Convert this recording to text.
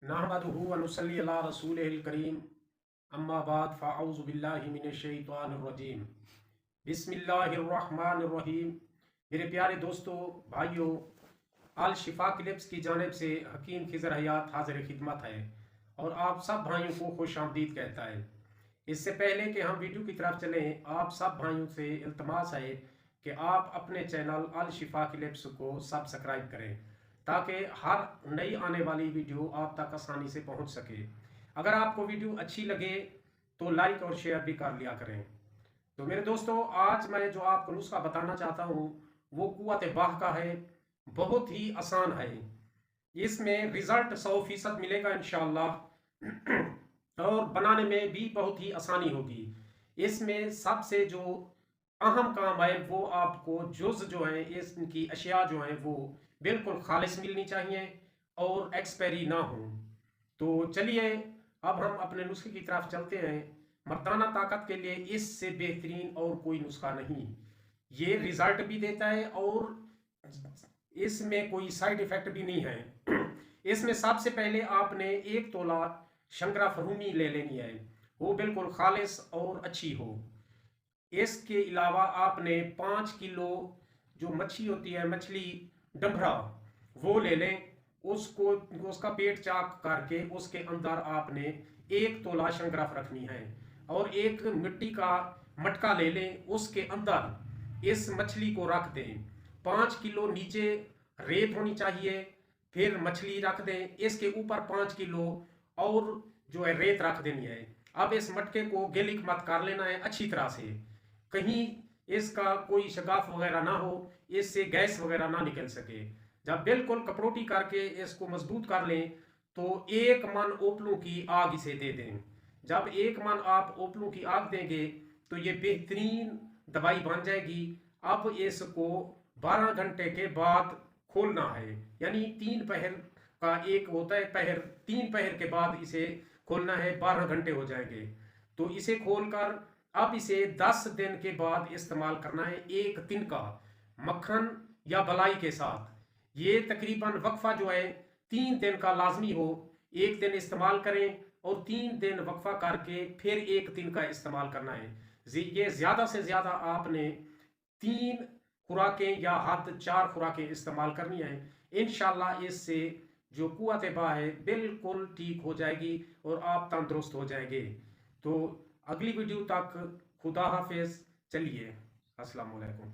नहमदुहु व नुसल्ली अला रसूलिहिल करीम अम्मा बाद फ़अऊज़ु बिल्लाहि मिनश शैतानिर रजीम बिस्मिल्लाहिर रहमानिर रहीम। मेरे प्यारे दोस्तों, भाइयों, अल शिफा क्लिप्स की जानिब से हकीम खिज़र हयात हाज़िर खिदमत है और आप सब भाइयों को खुश आमदीद कहता है। इससे पहले कि हम वीडियो की तरफ चलें, आप सब भाइयों से इल्तमास है कि आप अपने चैनल अल शिफा क्लिप्स को सब्सक्राइब करें ताकि हर नई आने वाली वीडियो आप तक आसानी से पहुंच सके। अगर आपको वीडियो अच्छी लगे तो लाइक और शेयर भी कर लिया करें। तो मेरे दोस्तों, आज मैं जो आपको नुस्खा बताना चाहता हूं वो कुव्वत बाह का है। बहुत ही आसान है, इसमें रिजल्ट 100% मिलेगा इंशाअल्लाह और बनाने में भी बहुत ही आसानी होगी। इसमें सबसे जो अहम काम है वो आपको जुज़ जो है इसकी अशिया जो है वो बिल्कुल खालिस मिलनी चाहिए और एक्सपायरी ना हो। तो चलिए अब हम अपने नुस्खे की तरफ चलते हैं। मर्दाना ताकत के लिए इससे बेहतरीन और कोई नुस्खा नहीं। ये रिजल्ट भी देता है और इसमें कोई साइड इफेक्ट भी नहीं है। इसमें सबसे पहले आपने 1 तोला शंकरा फरूमी ले लेनी है, वो बिल्कुल खालिस और अच्छी हो। इसके अलावा आपने 5 किलो जो मच्छी होती है, मछली डंभरा, वो ले लें। उसको उसका पेट चाक करके उसके अंदर आपने 1 तोला शंकराफ रखनी है और एक मिट्टी का मटका ले लें, उसके अंदर इस मछली को रख दें। 5 किलो नीचे रेत होनी चाहिए, फिर मछली रख दें, इसके ऊपर 5 किलो और जो है रेत रख देनी है। अब इस मटके को गिलिक मत कर लेना है अच्छी तरह से, कहीं इसका कोई शगाफ वगैरह ना हो, इससे गैस वगैरह ना निकल सके। जब बिल्कुल कपड़ोटी करके इसको मजबूत कर लें तो 1 मन ओपलों की आग इसे दे दें। जब 1 मन आप ओपलों की आग देंगे तो ये बेहतरीन दवाई बन जाएगी। अब इसको 12 घंटे के बाद खोलना है, यानी 3 पहर का एक होता है पहर, 3 पहर के बाद इसे खोलना है। 12 घंटे हो जाएंगे तो इसे खोलकर अब इसे 10 दिन के बाद इस्तेमाल करना है, 1 दिन का मक्खन या बलाई के साथ। ये तकरीबन वक्फा जो है 3 दिन का लाजमी हो। 1 दिन इस्तेमाल करें और 3 दिन वक्फा करके फिर 1 दिन का इस्तेमाल करना है। ये ज़्यादा से ज़्यादा आपने 3 खुराकें या हद 4 खुराकें इस्तेमाल करनी है। इंशाल्लाह इससे जो कुव्वत बाह है बिल्कुल ठीक हो जाएगी और आप तंदुरुस्त हो जाएंगे। तो अगली वीडियो तक खुदा हाफिज। चलिए, अस्सलाम वालेकुम।